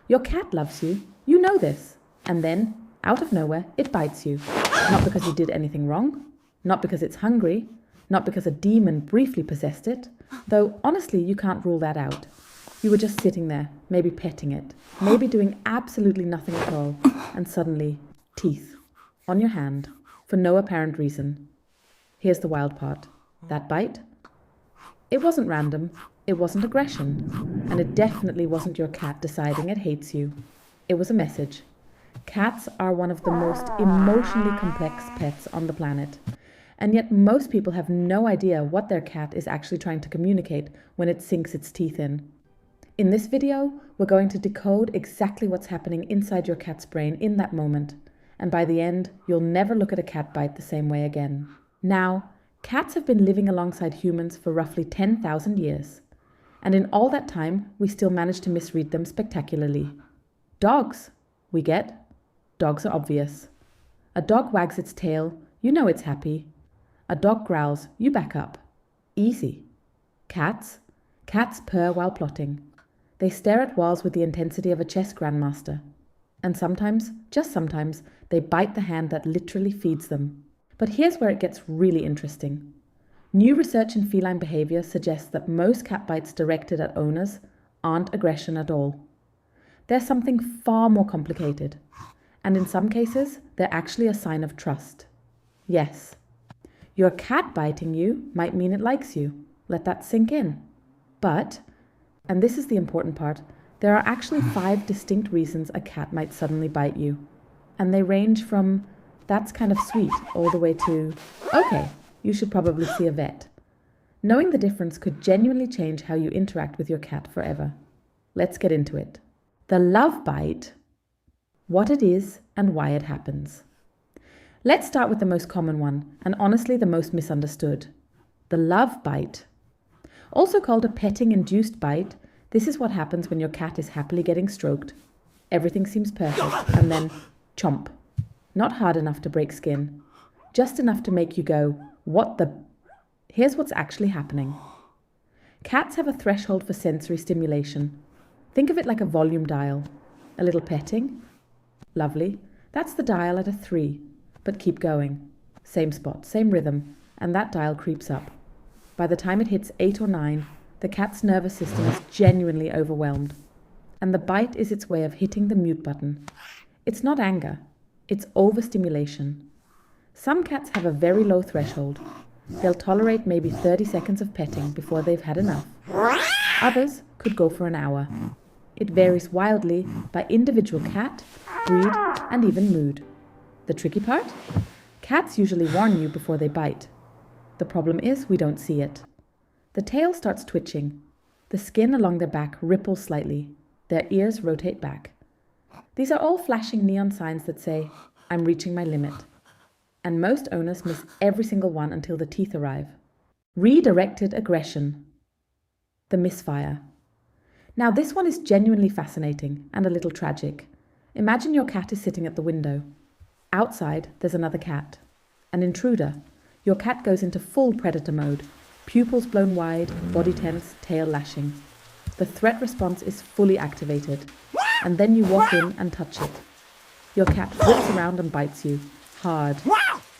Your cat loves you. You know this. And then, out of nowhere, it bites you. Not because you did anything wrong. Not because it's hungry. Not because a demon briefly possessed it. Though, honestly, you can't rule that out. You were just sitting there, maybe petting it. Maybe doing absolutely nothing at all. And suddenly, teeth. On your hand. For no apparent reason. Here's the wild part. That bite? It wasn't random. It wasn't aggression. And it definitely wasn't your cat deciding it hates you. It was a message. Cats are one of the most emotionally complex pets on the planet. And yet most people have no idea what their cat is actually trying to communicate when it sinks its teeth in. In this video, we're going to decode exactly what's happening inside your cat's brain in that moment. And by the end, you'll never look at a cat bite the same way again. Now, cats have been living alongside humans for roughly 10,000 years. And in all that time, we still manage to misread them spectacularly. Dogs, we get. Dogs are obvious. A dog wags its tail, you know it's happy. A dog growls, you back up. Easy. Cats purr while plotting. They stare at walls with the intensity of a chess grandmaster. And sometimes, just sometimes, they bite the hand that literally feeds them. But here's where it gets really interesting. New research in feline behavior suggests that most cat bites directed at owners aren't aggression at all. They're something far more complicated. And in some cases, they're actually a sign of trust. Yes, your cat biting you might mean it likes you. Let that sink in. But, and this is the important part, there are actually 5 distinct reasons a cat might suddenly bite you. And they range from, that's kind of sweet, all the way to, okay, you should probably see a vet. Knowing the difference could genuinely change how you interact with your cat forever. Let's get into it. The love bite, what it is and why it happens. Let's start with the most common one, and honestly the most misunderstood. The love bite. Also called a petting-induced bite, this is what happens when your cat is happily getting stroked. Everything seems perfect, and then chomp. Not hard enough to break skin. Just enough to make you go, what the... Here's what's actually happening. Cats have a threshold for sensory stimulation. Think of it like a volume dial. A little petting. Lovely. That's the dial at a 3. But keep going. Same spot, same rhythm, and that dial creeps up. By the time it hits 8 or 9, the cat's nervous system is genuinely overwhelmed. And the bite is its way of hitting the mute button. It's not anger. It's overstimulation. Some cats have a very low threshold. They'll tolerate maybe 30 seconds of petting before they've had enough. Others could go for an hour. It varies wildly by individual cat, breed, and even mood. The tricky part? Cats usually warn you before they bite. The problem is we don't see it. The tail starts twitching. The skin along their back ripples slightly. Their ears rotate back. These are all flashing neon signs that say, I'm reaching my limit. And most owners miss every single one until the teeth arrive. Redirected aggression. The misfire. Now this one is genuinely fascinating and a little tragic. Imagine your cat is sitting at the window. Outside, there's another cat. An intruder. Your cat goes into full predator mode. Pupils blown wide, body tense, tail lashing. The threat response is fully activated. And then you walk in and touch it. Your cat whips around and bites you. Hard.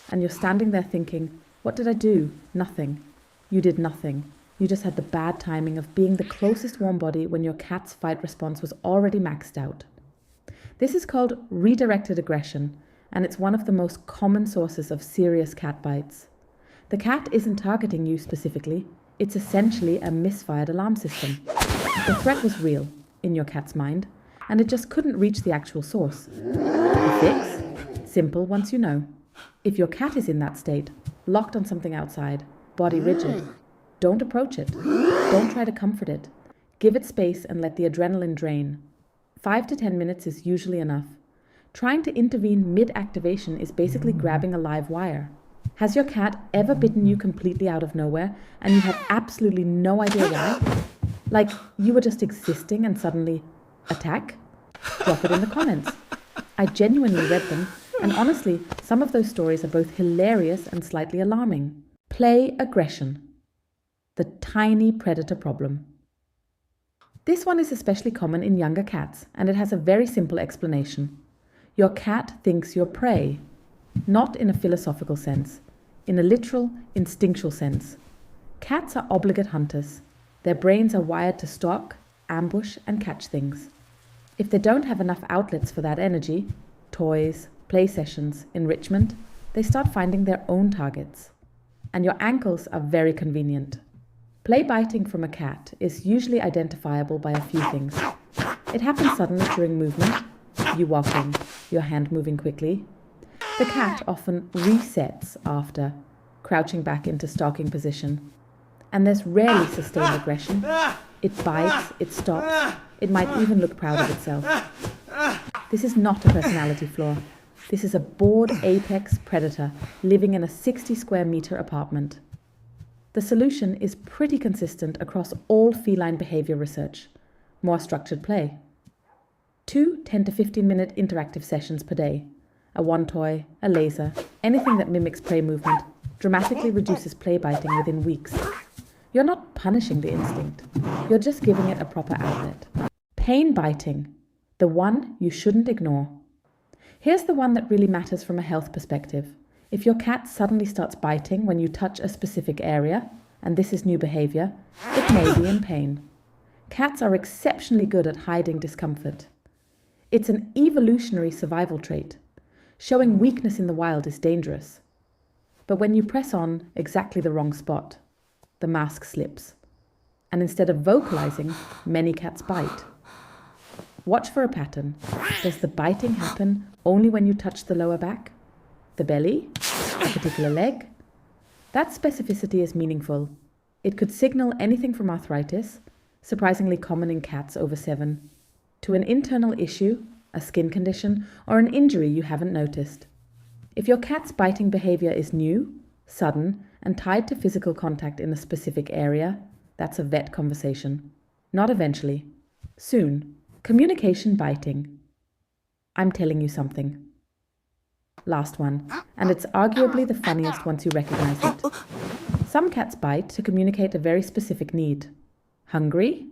And you're standing there thinking, what did I do? Nothing. You did nothing. You just had the bad timing of being the closest warm body when your cat's fight response was already maxed out. This is called redirected aggression, and it's one of the most common sources of serious cat bites. The cat isn't targeting you specifically. It's essentially a misfired alarm system. The threat was real, in your cat's mind, and it just couldn't reach the actual source. The fix? Simple once you know. If your cat is in that state, locked on something outside, body rigid, don't approach it. Don't try to comfort it. Give it space and let the adrenaline drain. 5 to 10 minutes is usually enough. Trying to intervene mid-activation is basically grabbing a live wire. Has your cat ever bitten you completely out of nowhere and you had absolutely no idea why? Like you were just existing and suddenly, attack? Drop it in the comments. I genuinely read them, and honestly, some of those stories are both hilarious and slightly alarming. Play aggression. The tiny predator problem. This one is especially common in younger cats, and it has a very simple explanation. Your cat thinks you're prey, not in a philosophical sense, in a literal, instinctual sense. Cats are obligate hunters. Their brains are wired to stalk, ambush, and catch things. If they don't have enough outlets for that energy, toys, play sessions, enrichment, they start finding their own targets. And your ankles are very convenient. Play biting from a cat is usually identifiable by a few things. It happens suddenly during movement, you walking, your hand moving quickly. The cat often resets after, crouching back into stalking position. And there's rarely sustained aggression. It bites, it stops, it might even look proud of itself. This is not a personality flaw. This is a bored apex predator living in a 60 square meter apartment. The solution is pretty consistent across all feline behavior research. More structured play. 2 10 to 15 minute interactive sessions per day. A one toy, a laser, anything that mimics prey movement dramatically reduces play biting within weeks. You're not punishing the instinct. You're just giving it a proper outlet. Pain biting. The one you shouldn't ignore. Here's the one that really matters from a health perspective. If your cat suddenly starts biting when you touch a specific area, and this is new behavior, it may be in pain. Cats are exceptionally good at hiding discomfort. It's an evolutionary survival trait. Showing weakness in the wild is dangerous. But when you press on exactly the wrong spot, the mask slips. And instead of vocalizing, many cats bite. Watch for a pattern. Does the biting happen only when you touch the lower back? The belly? A particular leg? That specificity is meaningful. It could signal anything from arthritis, surprisingly common in cats over 7, to an internal issue, a skin condition, or an injury you haven't noticed. If your cat's biting behavior is new, sudden, and tied to physical contact in a specific area, that's a vet conversation. Not eventually. Soon. Communication biting. I'm telling you something. Last one, and it's arguably the funniest once you recognize it. Some cats bite to communicate a very specific need. Hungry?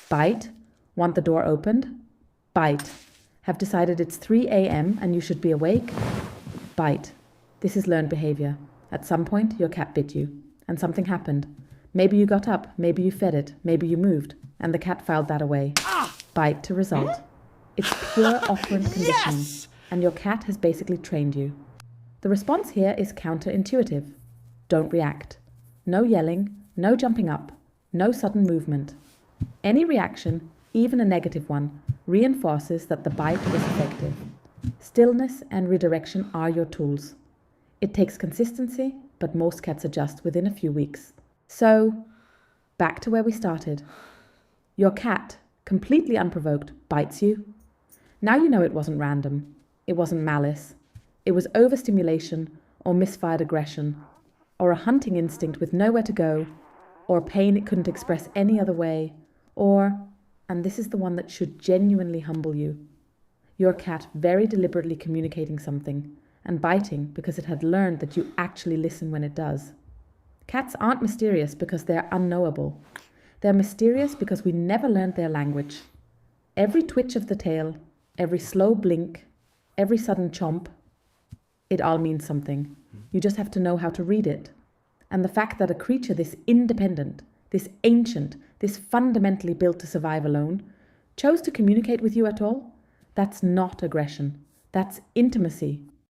Bite. Want the door opened? Bite. Have decided it's 3 a.m. and you should be awake? Bite. This is learned behavior. At some point, your cat bit you, and something happened. Maybe you got up, maybe you fed it, maybe you moved, and the cat filed that away. Bite to result. It's pure operant conditioning, and your cat has basically trained you. The response here is counterintuitive. Don't react. No yelling, no jumping up, no sudden movement. Any reaction, even a negative one, reinforces that the bite was effective. Stillness and redirection are your tools. It takes consistency, but most cats adjust within a few weeks. So, back to where we started. Your cat, completely unprovoked, bites you. Now you know it wasn't random. It wasn't malice. It was overstimulation or misfired aggression, or a hunting instinct with nowhere to go, or pain it couldn't express any other way, or, and this is the one that should genuinely humble you, your cat very deliberately communicating something and biting because it had learned that you actually listen when it does. Cats aren't mysterious because they're unknowable. They're mysterious because we never learned their language. Every twitch of the tail, every slow blink, every sudden chomp, it all means something. You just have to know how to read it. And the fact that a creature this independent, this ancient, this fundamentally built to survive alone, chose to communicate with you at all, that's not aggression. That's intimacy.